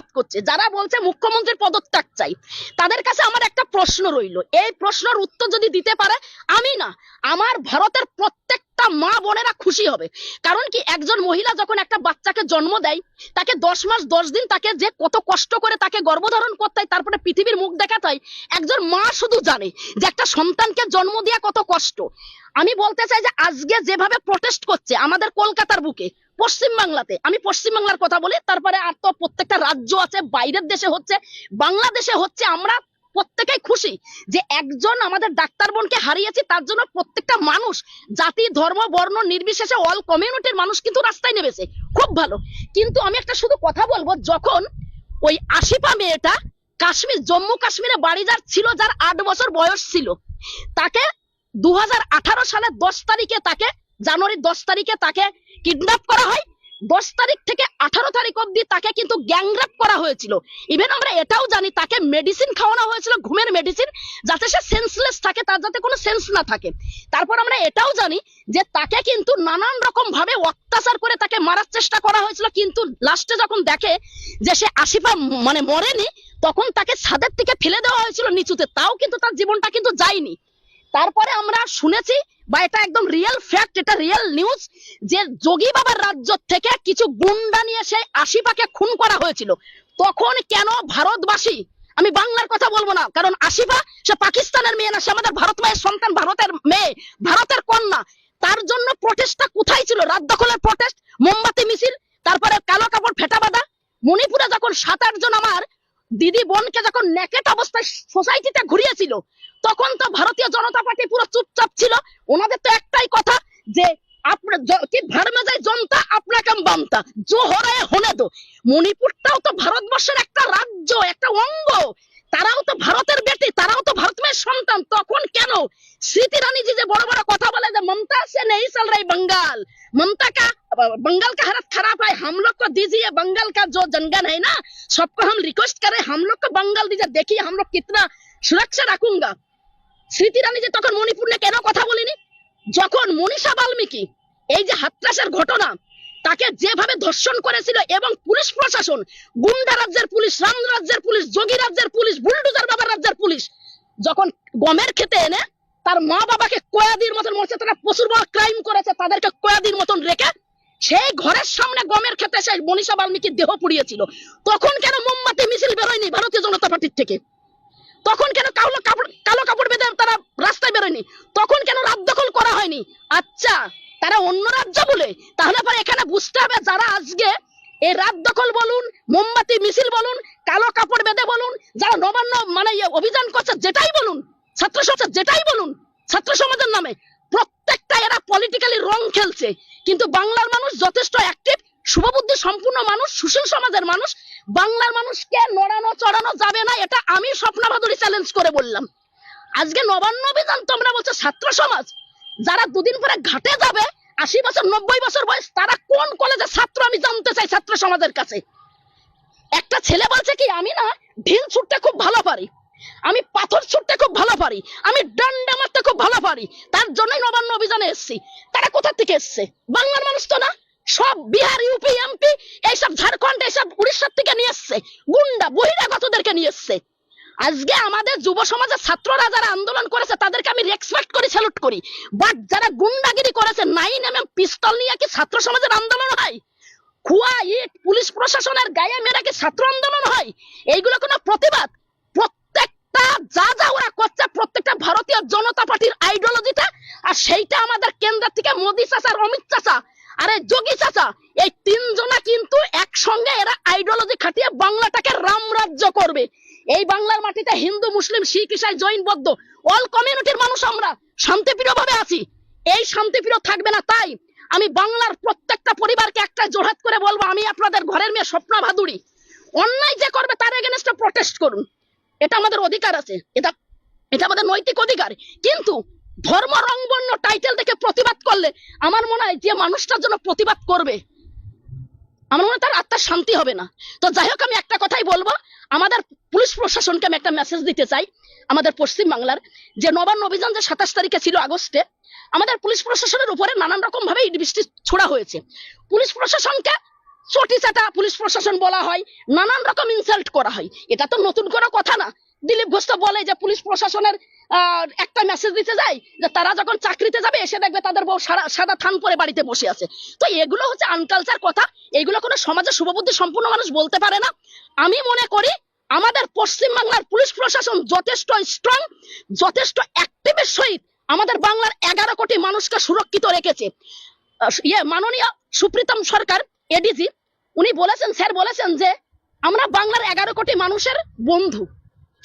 প্রতিবাদ করছে, যারা বলছে মুখ্যমন্ত্রীর পদত্যাগ চাই, তাদের কাছে আমার একটা প্রশ্ন রইল। এই প্রশ্নের উত্তর যদি দিতে পারে, আমি না, আমার ভারতের প্রত্যেকটা মা বোনেরা খুশি হবে। কারণ কি, একজন মহিলা যখন একটা বাচ্চাকে জন্ম দেয়, তাকে 10 মাস 10 দিন তাকে যে কত কষ্ট করে তাকে গর্ভধারণ করতে হয়, তারপরে পৃথিবীর মুখ দেখাতে হয়, একজন মা শুধু জানে যে একটা সন্তানকে জন্ম দেওয়া কত কষ্ট। আমি বলতে চাই যে আজকে যেভাবে প্রটেস্ট করছে আমাদের কলকাতার বুকে, পশ্চিম বাংলাতে, আমি পশ্চিম বাংলার কথা বলি, তারপরে আর তো প্রত্যেকটা রাজ্য আছে, বাইরের দেশে হচ্ছে, বাংলাদেশে হচ্ছে, আমরা প্রত্যেকেই খুশি যে একজন আমাদের ডাক্তার বোনকে হারিয়েছি। তার জন্য প্রত্যেকটা মানুষ, জাতি ধর্ম বর্ণ নির্বিশেষে অল কমিউনিটির মানুষ কিন্তু রাস্তায় নেমেছে, খুব ভালো। কিন্তু আমি একটা শুধু কথা বলবো, যখন ওই আসিফা মেয়েটা কাশ্মীর, জম্মু কাশ্মীরে বাড়ি যার ছিল, যার 8 বছর বয়স ছিল, তাকে 2018 সালের 10 তারিখে, তাকে জানুয়ারির 10 তারিখে তাকে কিডন্যাপ করা হয়। 10 তারিখ থেকে 18 তারিখ অব্দি তাকে কিন্তু গ্যাংরেপ করা হয়েছিল। ইভেন আমরা এটাও জানি তাকে মেডিসিন খাওয়ানো হয়েছিল, ঘুমের মেডিসিন, যাতে সে সেন্সলেস থাকে, তার যাতে কোনো সেন্স না থাকে। তারপর আমরা এটাও জানি যে তাকে কিন্তু নানান রকম ভাবে অত্যাচার করে তাকে মারার চেষ্টা করা হয়েছিল। কিন্তু লাস্টে যখন দেখে যে সে আসিফা মানে মরেনি, তখন তাকে ছাদের থেকে ফেলে দেওয়া হয়েছিল নিচুতে, তাও কিন্তু তার জীবনটা কিন্তু যায়নি। তারপরে আমরা শুনেছি, বা এটা একদম রিয়েল ফ্যাক্ট, এটা রিয়েল নিউজ, যে যোগী বাবার রাজ্য থেকে কিছু গুন্ডা নিয়ে সেই আসিফাকে খুন করা হয়েছিল। তখন কেন ভারতবাসী, আমি বাংলার কথা বলবো না, কারণ আসিফা সে পাকিস্তানের মেয়ে না, সে আমাদের ভারত মায়ের সন্তান, ভারতের মেয়ে, ভারতের কন্যা। তার জন্য প্রটেস্টটা কোথায় ছিল? রাত দখলের প্রটেস্ট, মোমবাতি মিছিল, তারপরে কালো কাপড় ফেটা বাঁধা। মণিপুরে যখন 7-8 জন আমার দিদি বোনকে যখন নেকেট অবস্থায় সোসাইটিতে ঘুরিয়েছিল, তখন তো ভারতীয় জনতা পার্টি পুরো চুপচাপ ছিল। ওনাদের তো একটাই কথা যে জনতা আপনাকে বানতা জো হরায় হনে দো। মণিপুরটাও তো ভারতবর্ষের একটা রাজ্য, একটা অঙ্গ, তারাও তো ভারতের বেটি, তারাও তো ভারত মায়ের সন্তান। তখন কেন স্মৃতি রানী জি যে বড় বড় কথা বলে যে মমতা से नहीं चल रही बंगाल, ममता का बंगाल का हालत खराब है, हम लोग को दीजिए बंगाल का जो जनगण है ना, सबको हम रिक्वेस्ट करें, हम लोग को बंगाल दीजिए, देखिए हम लोग कितना सुरक्षा रखूंगा। স্মৃতি রানী যে তখন মণিপুর নিয়ে কেন কথা বলিনি? যখন মনীষা বাল্মীকি এই যে হাতরাসের ঘটনা, তাকে যেভাবে ধর্ষণ করেছিল, এবং পুলিশ প্রশাসন, গুন্ডা রাজ্যের পুলিশ, রাম রাজ্যের পুলিশ, যোগী রাজ্যের পুলিশ, বুলডোজার বাবার রাজ্যের পুলিশ, যখন গমের খেতে এনে তার মা বাবাকে কয়াদির মতন মরছে, তারা প্রচুর বড় ক্রাইম করেছে, তাদেরকে কয়াদির মতন রেখে সেই ঘরের সামনে গমের খেতে সেই মনীষা বাল্মীকির দেহ পুড়িয়েছিল। তখন কেন মোমবাতি মিছিল বেরোয়নি ভারতীয় জনতা পার্টির থেকে? তখন কেন কালো কাপড় বেঁধে তারা রাস্তায় বেরোয়নি? তখন কেন রাত দখল করা হয়নি? আচ্ছা, তারা অন্য রাজ্য বলে? তাহলে পরে এখানে বুঝতে হবে, যারা আজকে এই রাত দখল বলুন, মোমবাতি মিছিল বলুন, কালো কাপড় বেঁধে বলুন, যারা নবান্ন মানে অভিযান করছে, যেটাই বলুন, ছাত্র সমাজ যেটাই বলুন, ছাত্র সমাজের নামে, প্রত্যেকটা এরা পলিটিক্যালি রং খেলছে। কিন্তু বাংলার মানুষ যথেষ্ট অ্যাক্টিভ, শুভবুদ্ধি সম্পূর্ণ মানুষ, সুশীল সমাজের মানুষ। বাংলার মানুষকে নড়ানো চড়ানো যাবে না, এটা আমি স্বপ্না ভাদুরী চ্যালেঞ্জ করে বললাম। আজকে নবান্ন অভিযান তোমরা বলছো ছাত্র সমাজ, যারা দুদিন পরে ঘাটে যাবে, 80 বছর 90 বছর বয়স, তারা কোন কলেজের ছাত্র আমি জানতে চাই ছাত্র সমাজের কাছে। একটা ছেলে বলছে কি, আমি না ঢিল ছুটতে খুব ভালো পারি, আমি পাথর ছুটতে খুব ভালো পারি, আমি ডান্ডা মারতে খুব ভালো পারি, তার জন্যই নবান্ন অভিযানে এসেছি। তারা কোথা থেকে এসছে? বাংলার মানুষ তো না, সব বিহার, ইউপি, এমপি, এইসব ঝাড়খণ্ড, এইসব উড়িষ্যার থেকে নিয়ে এসছে, গুন্ডা বহিরাগতদেরকে নিয়ে এসছে। আজকে আমাদের যুব সমাজের ছাত্ররা যারা আন্দোলন করেছে, তাদেরকে আমি রেসপেক্ট করি, স্যালুট করি। বাট যারা গুন্ডাগিরি করেছে, 9mm পিস্তল নিয়ে কি ছাত্র সমাজের আন্দোলন হয়? খুয়া ইট পুলিশ প্রশাসনের গায়ে মেরে কি ছাত্র আন্দোলন হয়? এইগুলো কোনো প্রতিবাদ? প্রত্যেকটা যা যা ওরা করছে, প্রত্যেকটা ভারতীয় জনতা পার্টির আইডিওলজিটা, আর সেইটা আমাদের কেন্দ্র থেকে মোদী চাচা, অমিত চাচা, আরে যোগী চাচা, এই 3 জনা কিন্তু একসঙ্গে এরা আইডিওলজি খাটিয়ে বাংলাটাকে রাম রাজ্য করবে। এই বাংলার মাটিতে হিন্দু, মুসলিম, শিখ, ইসাই, জৈন, বৌদ্ধ, অল কমিউনিটির মানুষ আমরা শান্তিপ্রিয় ভাবে আছি। এই শান্তিপ্রিয় থাকবে না। তাই আমি বাংলার প্রত্যেকটা পরিবারকে একটা জোরহাত করে বলবো, আমি আপনাদের ঘরের মেয়ে স্বপ্না ভাদুরী, অন্যায় যে করবে তার এগেইনস্টে প্রটেস্ট করুন, এটা আমাদের অধিকার আছে, এটা আমাদের নৈতিক অধিকার। কিন্তু ধর্ম, রং, বর্ণ, টাইটেল দেখে প্রতিবাদ করলে আমার মনে হয় যে মানুষটার জন্য প্রতিবাদ করবে, আমার মনে হয় তার আত্মার শান্তি হবে না। তো যাই হোক, আমি একটা কথাই বলবো, আমাদের পুলিশ প্রশাসনকে আমি একটা মেসেজ দিতে চাই, আমাদের পশ্চিম বাংলার যে নবান্ন অভিযান যে 27 তারিখে ছিল আগস্টে, আমাদের পুলিশ প্রশাসনের উপরে নানান রকম ভাবে ইট বৃষ্টি ছোড়া হয়েছে। পুলিশ প্রশাসনকে চটি চাটা পুলিশ প্রশাসন বলা হয়, নানান রকম ইনসাল্ট করা হয়। এটা তো নতুন কোনো কথা না। দিলীপ ঘোষ তো বলে যে পুলিশ প্রশাসনের একটা মেসেজ দিতে যায় যে তারা যখন চাকরিতে যাবে এসে দেখবে তাদের বউ সাদা থান পরে বাড়িতে বসে আছে। তো এগুলো হচ্ছে আনকালচার কথা, এগুলো কোনো সমাজে শুভবুদ্ধি সম্পূর্ণ মানুষ বলতে পারে না। আমি মনে করি আমাদের পশ্চিম বাংলার পুলিশ প্রশাসন যথেষ্ট স্ট্রং, যথেষ্ট অ্যাক্টিভের সহিত আমাদের বাংলার 11 কোটি মানুষকে সুরক্ষিত রেখেছে। মাননীয় সুপ্রীতম সরকার এডিজি উনি বলেছেন, স্যার বলেছেন যে আমরা বাংলার 11 কোটি মানুষের বন্ধু,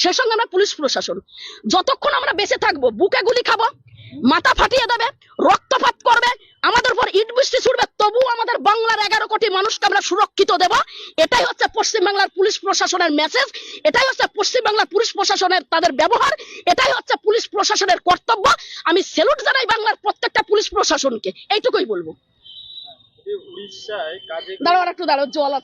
সে সঙ্গে আমরা পুলিশ প্রশাসন যতক্ষণ আমরা বেঁচে থাকবো বুকে গুলি খাবো, মাথা ফাটিয়ে দেবে, রক্তপাত করবে, আমাদের উপর ইট বৃষ্টি ছুড়বে, তবু আমাদের বাংলার 11 কোটি মানুষকে আমরা সুরক্ষিত দেব। এটাই হচ্ছে পশ্চিম বাংলার পুলিশ প্রশাসনের মেসেজ, এটাই হচ্ছে পশ্চিম বাংলার পুলিশ প্রশাসনের তাদের ব্যবহার, এটাই হচ্ছে পুলিশ প্রশাসনের কর্তব্য। আমি স্যালুট জানাই বাংলার প্রত্যেকটা পুলিশ প্রশাসনকে, এইটুকুই বলবো। উড়িষ্যায় কাজে দাঁড়াও একটু দাঁড়াও, জল